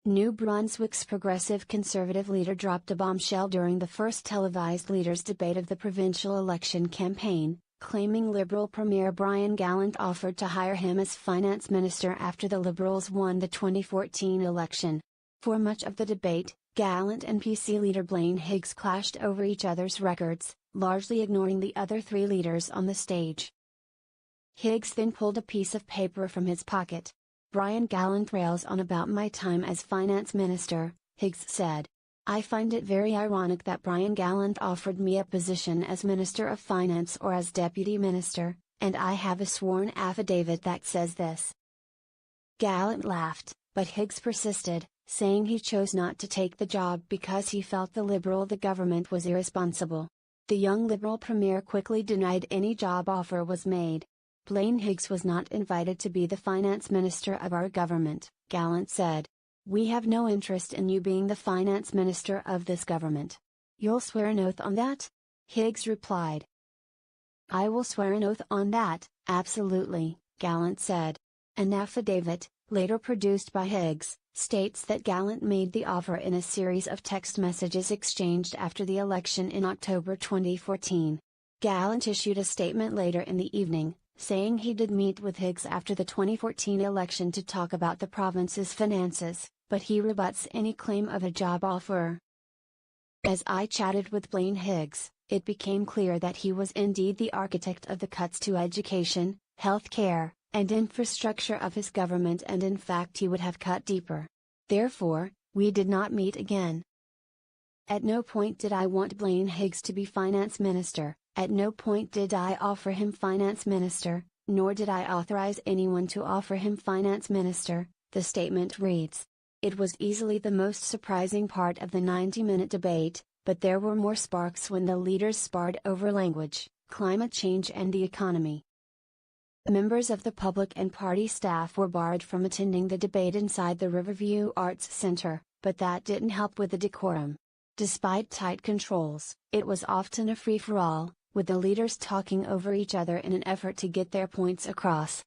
New Brunswick's progressive conservative leader dropped a bombshell during the first televised leaders' debate of the provincial election campaign, claiming Liberal Premier Brian Gallant offered to hire him as finance minister after the Liberals won the 2014 election. For much of the debate, Gallant and PC leader Blaine Higgs clashed over each other's records, largely ignoring the other three leaders on the stage. Higgs then pulled a piece of paper from his pocket. "Brian Gallant rails on about my time as finance minister," Higgs said. "I find it very ironic that Brian Gallant offered me a position as Minister of Finance or as Deputy Minister, and I have a sworn affidavit that says this." Gallant laughed, but Higgs persisted, saying he chose not to take the job because he felt the government was irresponsible. The young Liberal Premier quickly denied any job offer was made. "Blaine Higgs was not invited to be the finance minister of our government," Gallant said. "We have no interest in you being the finance minister of this government." "You'll swear an oath on that?" Higgs replied. "I will swear an oath on that, absolutely," Gallant said. An affidavit, later produced by Higgs, states that Gallant made the offer in a series of text messages exchanged after the election in October 2014. Gallant issued a statement later in the evening, saying he did meet with Higgs after the 2014 election to talk about the province's finances, but he rebuts any claim of a job offer. "As I chatted with Blaine Higgs, it became clear that he was indeed the architect of the cuts to education, health care, and infrastructure of his government, and in fact he would have cut deeper. Therefore, we did not meet again. At no point did I want Blaine Higgs to be finance minister, at no point did I offer him finance minister, nor did I authorize anyone to offer him finance minister," the statement reads. It was easily the most surprising part of the 90-minute debate, but there were more sparks when the leaders sparred over language, climate change and the economy. Members of the public and party staff were barred from attending the debate inside the Riverview Arts Center, but that didn't help with the decorum. Despite tight controls, it was often a free-for-all, with the leaders talking over each other in an effort to get their points across.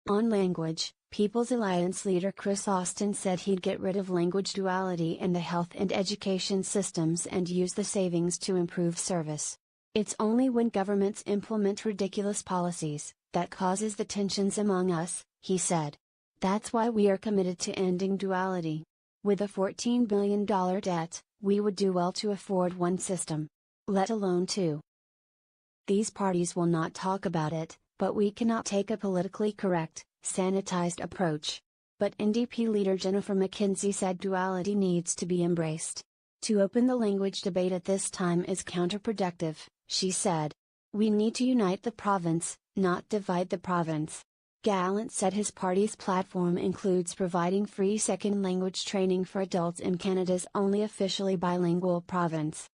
On language, People's Alliance leader Chris Austin said he'd get rid of language duality in the health and education systems and use the savings to improve service. "It's only when governments implement ridiculous policies that causes the tensions among us," he said. "That's why we are committed to ending duality. With a $14 billion debt, we would do well to afford one system. Let alone two. These parties will not talk about it, but we cannot take a politically correct, sanitized approach." But NDP leader Jennifer McKenzie said duality needs to be embraced. "To open the language debate at this time is counterproductive," she said. "We need to unite the province, not divide the province." Gallant said his party's platform includes providing free second language training for adults in Canada's only officially bilingual province.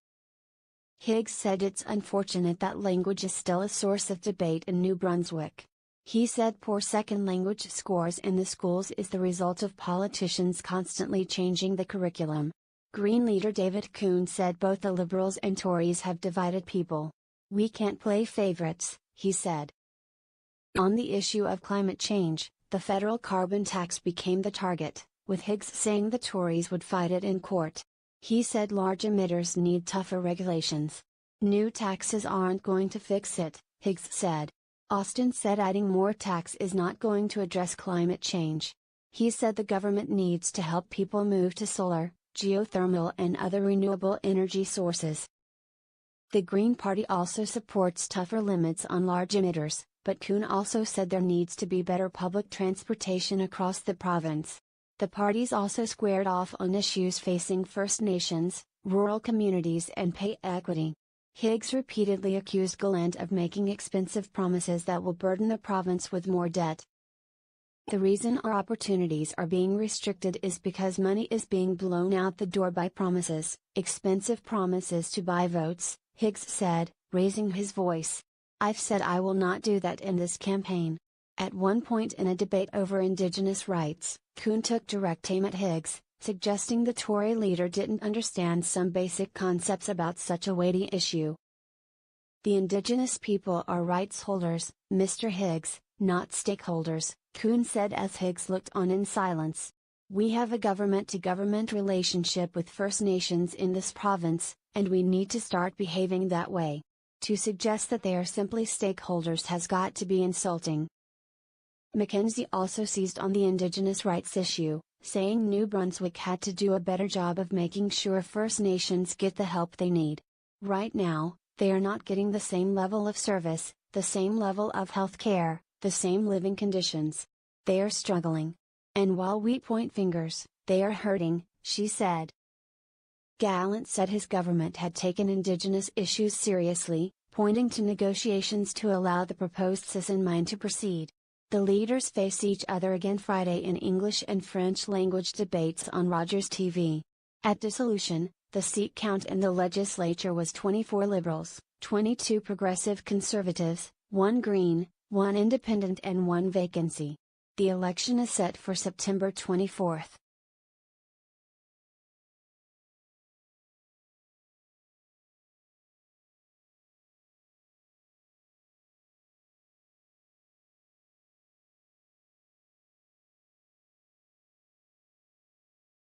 Higgs said it's unfortunate that language is still a source of debate in New Brunswick. He said poor second language scores in the schools is the result of politicians constantly changing the curriculum. Green leader David Kuhn said both the Liberals and Tories have divided people. "We can't play favourites," he said. On the issue of climate change, the federal carbon tax became the target, with Higgs saying the Tories would fight it in court. He said large emitters need tougher regulations. "New taxes aren't going to fix it," Higgs said. Austin said adding more tax is not going to address climate change. He said the government needs to help people move to solar, geothermal and other renewable energy sources. The Green Party also supports tougher limits on large emitters, but Kuhn also said there needs to be better public transportation across the province. The parties also squared off on issues facing First Nations, rural communities and pay equity. Higgs repeatedly accused Gallant of making expensive promises that will burden the province with more debt. "The reason our opportunities are being restricted is because money is being blown out the door by promises, expensive promises to buy votes," Higgs said, raising his voice. "I've said I will not do that in this campaign." At one point in a debate over Indigenous rights, Kuhn took direct aim at Higgs, suggesting the Tory leader didn't understand some basic concepts about such a weighty issue. "The Indigenous people are rights holders, Mr. Higgs, not stakeholders," Kuhn said as Higgs looked on in silence. We have a government-to-government relationship with First Nations in this province, and we need to start behaving that way. To suggest that they are simply stakeholders has got to be insulting. Mackenzie also seized on the Indigenous rights issue, saying New Brunswick had to do a better job of making sure First Nations get the help they need. Right now, they are not getting the same level of service, the same level of health care, the same living conditions. They are struggling. And while we point fingers, they are hurting, she said. Gallant said his government had taken Indigenous issues seriously, pointing to negotiations to allow the proposed citizen mine to proceed. The leaders face each other again Friday in English and French language debates on Rogers TV. At dissolution, the seat count in the legislature was 24 Liberals, 22 Progressive Conservatives, 1 Green, 1 Independent and 1 vacancy. The election is set for September 24.